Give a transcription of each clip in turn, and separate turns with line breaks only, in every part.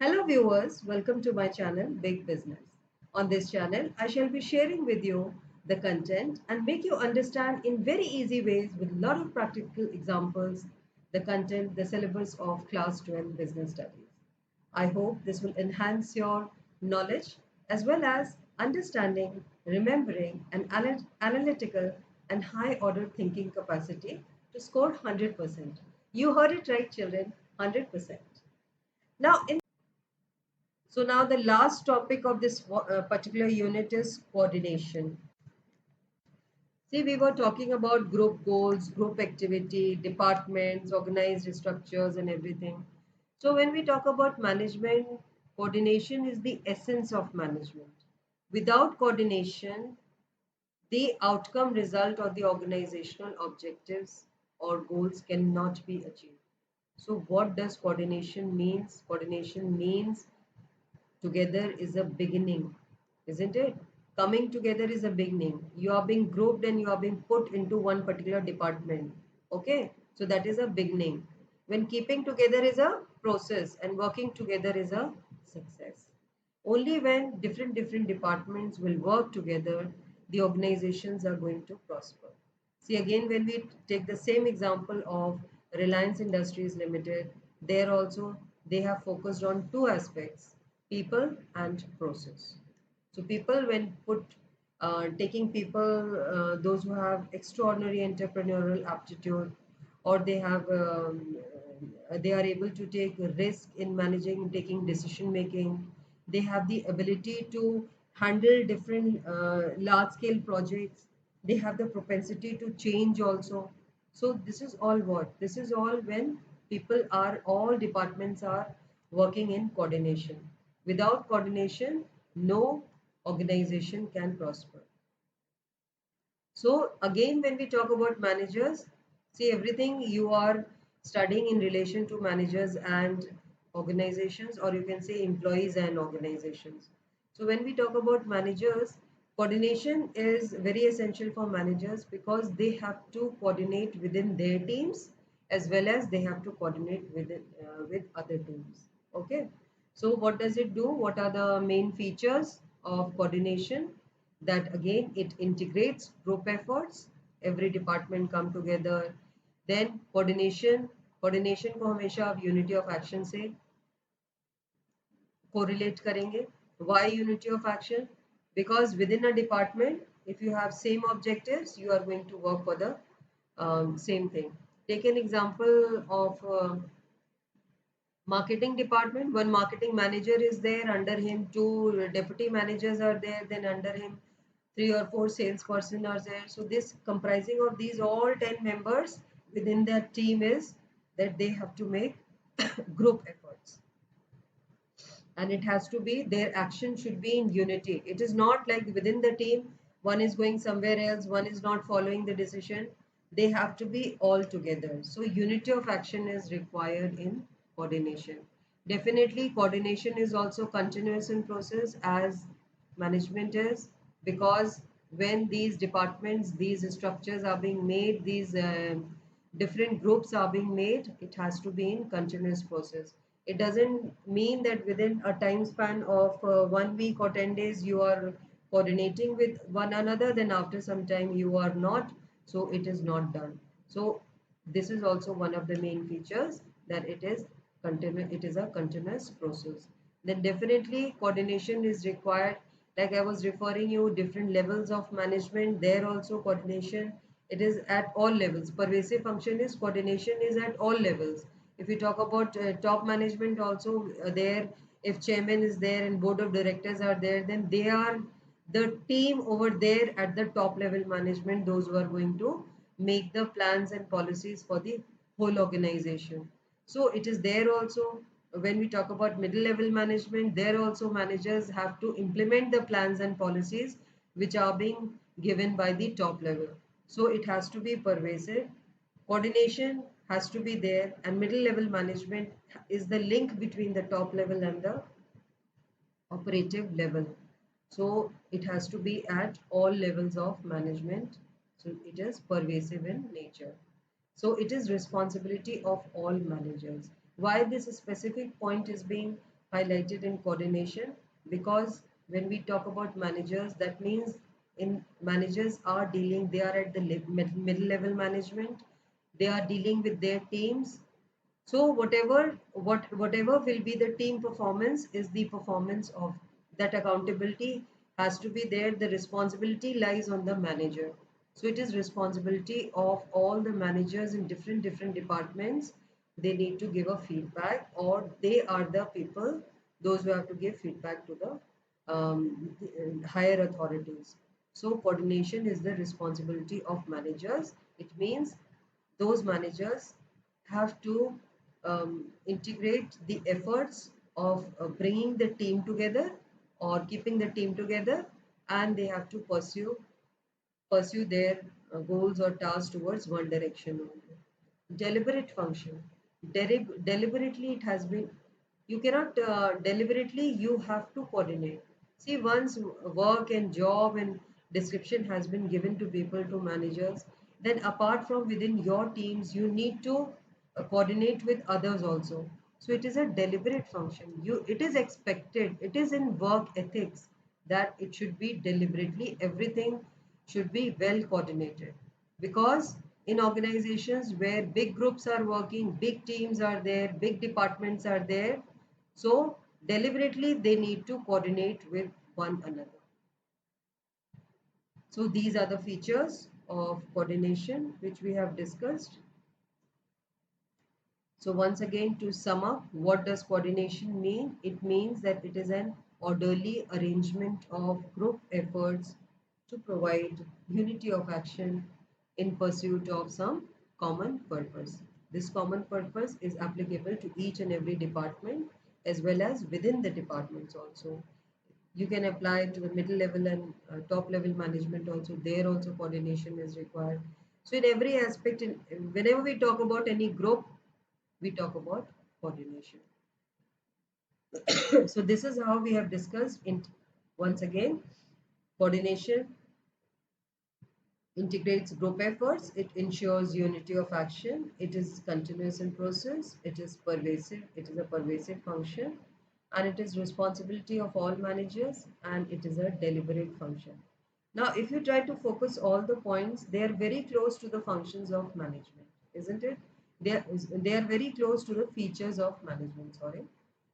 Hello viewers, welcome to my channel Big Business. On this channel, I shall be sharing with you the content and make you understand in very easy ways with a lot of practical examples the content, the syllabus of class 12 business studies. I hope this will enhance your knowledge as well as understanding, remembering and analytical and high order thinking capacity to score 100%. You heard it right children, 100%. Now in now the last topic of this particular unit is coordination. See, we were talking about group goals, group activity, departments, organized structures and everything. So when we talk about management, coordination is the essence of management. Without coordination, the outcome result or the organizational objectives or goals cannot be achieved. So what does coordination means? Coordination means together is a beginning, isn't it? Coming together is a beginning. You are being grouped and you are being put into one particular department. Okay, so that is a beginning. When keeping together is a process and working together is a success. Only when different departments will work together, the organizations are going to prosper. See, again, when we take the same example of Reliance Industries Limited, there also they have focused on two aspects, people and process. So people when put taking people, those who have extraordinary entrepreneurial aptitude, or they are able to take risk in managing, taking decision making. They have the ability to handle different large scale projects. They have the propensity to change also. So this is all what? This is all when all departments are working in coordination. Without coordination, no organization can prosper. So again, when we talk about managers, see everything you are studying in relation to managers and organizations, or you can say employees and organizations. So when we talk about managers, coordination is very essential for managers because they have to coordinate within their teams as well as they have to coordinate with other teams. Okay. So what does it do? What are the main features of coordination? That again it integrates group efforts, every department come together. Then coordination को हमेशा आप unity of action से correlate करेंगे. Why unity of action? Because within a department, if you have same objectives, you are going to work for the same thing. Take an example of marketing department. One marketing manager is there, under him two deputy managers are there, then under him three or four salesperson are there. So this comprising of these all 10 members within that team is that they have to make group efforts, and it has to be, their action should be in unity. It is not like within the team one is going somewhere else, one is not following the decision. They have to be all together. So unity of action is required in coordination. Definitely coordination is also continuous in process as management is, because when these departments, these structures are being made, these different groups are being made, it has to be in continuous process. It doesn't mean that within a time span of 1 week or 10 days you are coordinating with one another, then after some time you are not. So it is not done. So this is also one of the main features, that it is a continuous process. Then definitely coordination is required. Like I was referring you different levels of management, there also coordination, it is at all levels. Pervasive function is coordination is at all levels. If we talk about top management also, there, if chairman is there and board of directors are there, then they are the team over there at the top level management, those who are going to make the plans and policies for the whole organization. So it is there also. When we talk about middle level management, there also managers have to implement the plans and policies which are being given by the top level. So it has to be pervasive. Coordination has to be there, and middle level management is the link between the top level and the operative level. So it has to be at all levels of management. So it is pervasive in nature. So it is responsibility of all managers. Why this specific point is being highlighted in coordination, because when we talk about managers, that means in managers are dealing, they are at the middle level management, they are dealing with their teams. So whatever will be the team performance is the performance of that. Accountability has to be there. The responsibility lies on the manager. So it is responsibility of all the managers in different departments. They need to give a feedback, or they are the people, those who have to give feedback to the higher authorities. So coordination is the responsibility of managers. It means those managers have to integrate the efforts of bringing the team together or keeping the team together, and they have to pursue their goals or tasks towards one direction only. Deliberate function. Deliberately, it has been. You cannot deliberately. You have to coordinate. See, once work and job and description has been given to people, to managers, then apart from within your teams, you need to coordinate with others also. So it is a deliberate function. It is expected. It is in work ethics that it should be deliberately. Everything should be well coordinated, because in organizations where big groups are working, big teams are there, big departments are there, so deliberately they need to coordinate with one another. So these are the features of coordination which we have discussed. So once again, to sum up, what does coordination mean? It means that it is an orderly arrangement of group efforts to provide unity of action in pursuit of some common purpose. This common purpose is applicable to each and every department as well as within the departments also. You can apply it to the middle level and top level management also. There also coordination is required. So in every aspect, whenever we talk about any group, we talk about coordination. So this is how we have discussed in, once again, coordination integrates group efforts, it ensures unity of action, it is continuous in process, it is pervasive, it is a pervasive function, and it is responsibility of all managers, and it is a deliberate function. Now if you try to focus all the points, they are very close to the functions of management, isn't it? They are very close to the features of management, sorry.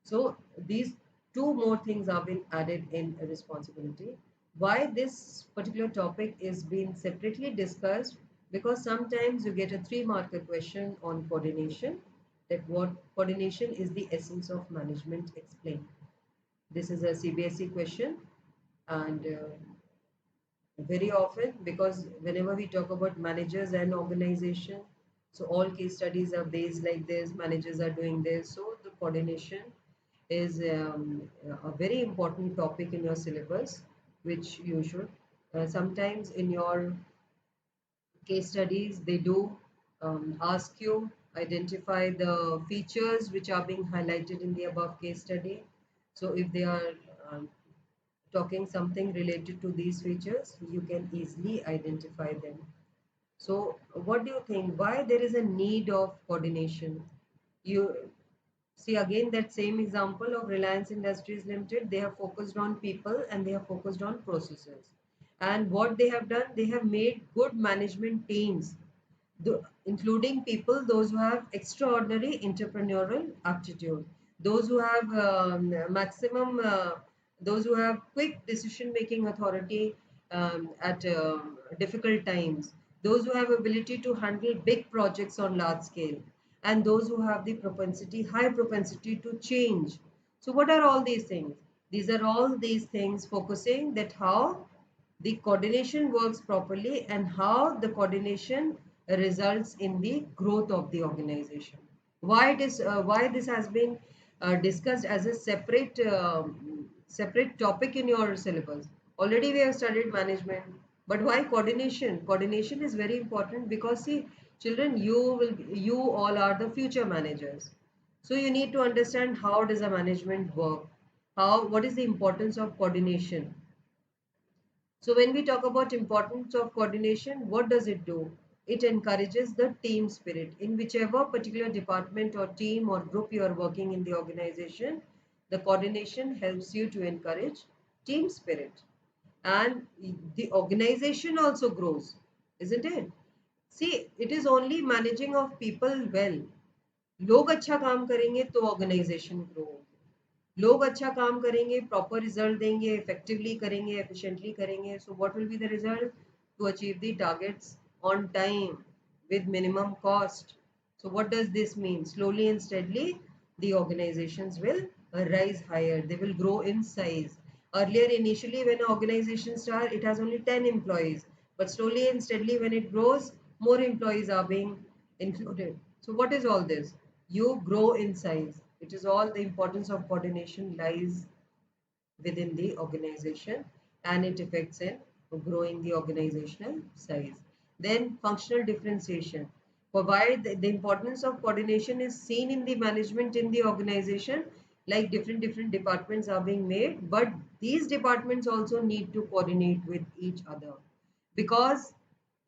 So these two more things have been added in responsibility. Why this particular topic is being separately discussed? Because sometimes you get a 3-marker question on coordination, that what coordination is the essence of management, explain. This is a CBSE question, and very often, because whenever we talk about managers and organization, so all case studies are based like this, managers are doing this, so the coordination is a very important topic in your syllabus, which you should sometimes in your case studies they do ask you identify the features which are being highlighted in the above case study. So if they are um, talking something related to these features, you can easily identify them. So what do you think, why there is a need of coordination? You see again that same example of Reliance Industries Limited. They have focused on people and they have focused on processes. And what they have done, they have made good management teams, including people, those who have extraordinary entrepreneurial aptitude, those who have maximum, those who have quick decision making authority at difficult times, those who have ability to handle big projects on large scale, and those who have the propensity, high propensity to change. So what are all these things? These are all these things focusing that how the coordination works properly and how the coordination results in the growth of the organization. Why it is why this has been discussed as a separate topic in your syllabus. Already we have studied management, but why coordination? Coordination is very important because see, children, you all are the future managers. So you need to understand how does a management work, how what is the importance of coordination. So when we talk about importance of coordination, what does it do? It encourages the team spirit in whichever particular department or team or group you are working in the organization. The coordination helps you to encourage team spirit, and the organization also grows, isn't it? See, it is only managing of people well. लोग अच्छा काम करेंगे तो organisation grow होगी. लोग अच्छा काम करेंगे, प्रॉपर रिजल्ट देंगे, इफेक्टिवली करेंगे, एफिशिएंटली करेंगे. So what will be the result? To achieve the targets on time with minimum cost. So what does this mean? Slowly and steadily, the organizations will rise higher. They will grow in size. Earlier, initially, when an organization starts, it has only 10 employees. But slowly and steadily, when it grows, more employees are being included. So what is all this? You grow in size. It is all the importance of coordination lies within the organization, and it affects in growing the organizational size. Then functional differentiation. Provide the importance of coordination is seen in the management in the organization, like different departments are being made, but these departments also need to coordinate with each other, because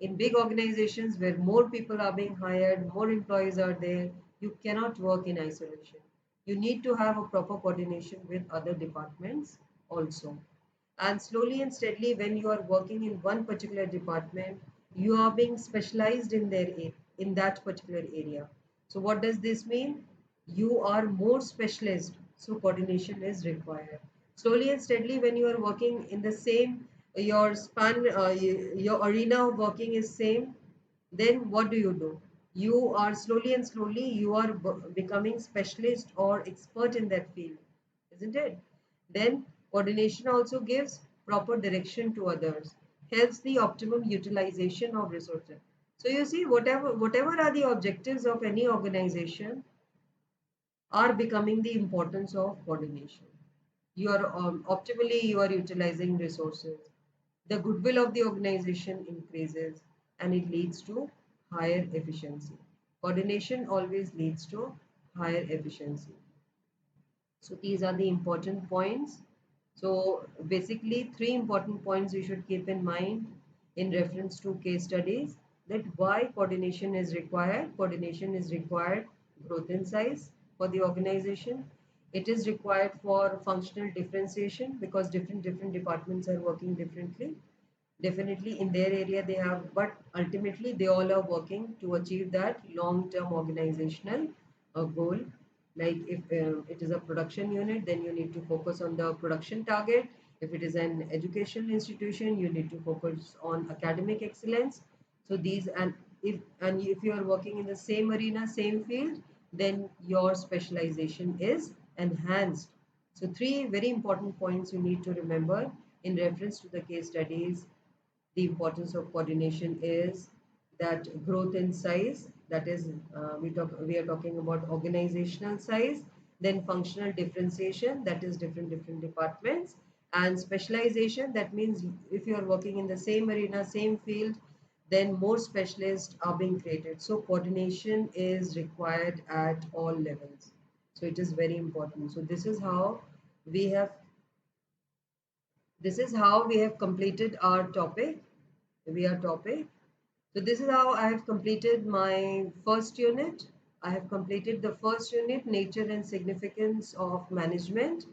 in big organizations where more people are being hired, more employees are there, you cannot work in isolation. You need to have a proper coordination with other departments also. And slowly and steadily, when you are working in one particular department, you are being specialized in in that particular area. So what does this mean? You are more specialist, so coordination is required. Slowly and steadily, when you are working in the same, your span, your arena of working is same, then what do? You are slowly and slowly you are becoming specialist or expert in that field, isn't it? Then coordination also gives proper direction to others, helps the optimum utilization of resources. So you see, whatever are the objectives of any organization are becoming the importance of coordination. You are optimally you are utilizing resources. The goodwill of the organization increases, and it leads to higher efficiency. Coordination always leads to higher efficiency. So these are the important points. So basically, three important points you should keep in mind in reference to case studies: that why coordination is required. Coordination is required growth in size for the organization. It is required for functional differentiation because different departments are working differently. Definitely in their area they have, but ultimately they all are working to achieve that long-term organizational goal. Like if it is a production unit, then you need to focus on the production target. If it is an educational institution, you need to focus on academic excellence. So these, and if you are working in the same arena, same field, then your specialization is enhanced. So three very important points you need to remember in reference to the case studies. The importance of coordination is that growth in size, that is we are talking about organizational size. Then functional differentiation, that is different departments. And specialization, that means if you are working in the same arena, same field, then more specialists are being created. So coordination is required at all levels. So it is very important. So we have this is how we have completed our topic. So this is how I have completed my first unit. I have completed the first unit, nature and significance of management,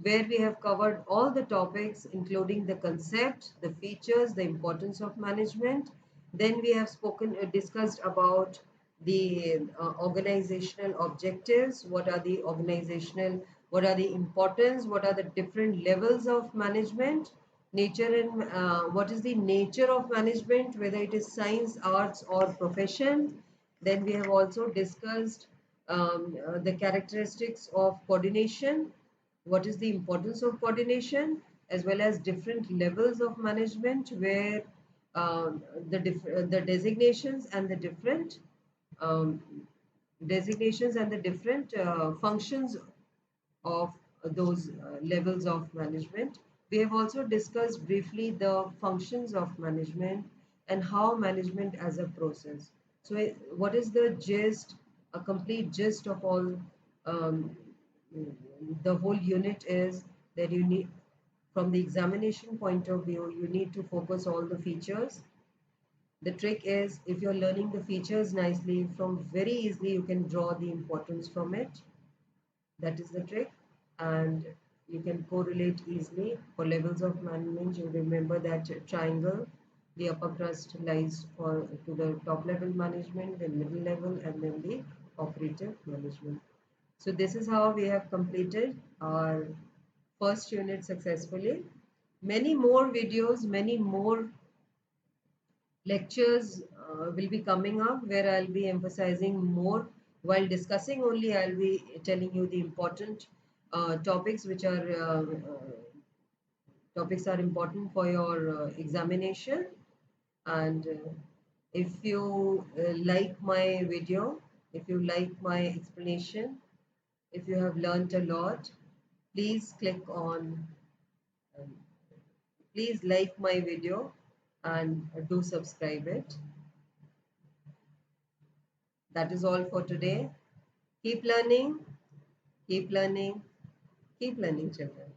where we have covered all the topics, including the concept, the features, the importance of management. Then we have discussed about the organizational objectives. What are the importance? What are the different levels of management? Nature and what is the nature of management, whether it is science, arts, or profession. Then we have also discussed the characteristics of coordination, what is the importance of coordination, as well as different levels of management, where the designations and the different um, functions of those levels of management. We have also discussed briefly the functions of management and how management as a process. So, what is the gist, a complete gist of all um, the whole unit is that you need, from the examination point of view, you need to focus all the features. The trick is, if you're learning the features nicely, from very easily you can draw the importance from it. That is the trick. and you can correlate easily. For levels of management, you remember that triangle. The upper crust lies for to the top level management, then middle level, and then the operative management. So this is how we have completed our first unit successfully. Many more videos, many more lectures will be coming up where I'll be emphasizing more. While discussing only, I'll be telling you the important topics which are important for your examination. And if you like my video, if you like my explanation, if you have learned a lot, please click on um, please like my video and do subscribe it. That is all for today. Keep learning, keep learning, keep learning, children.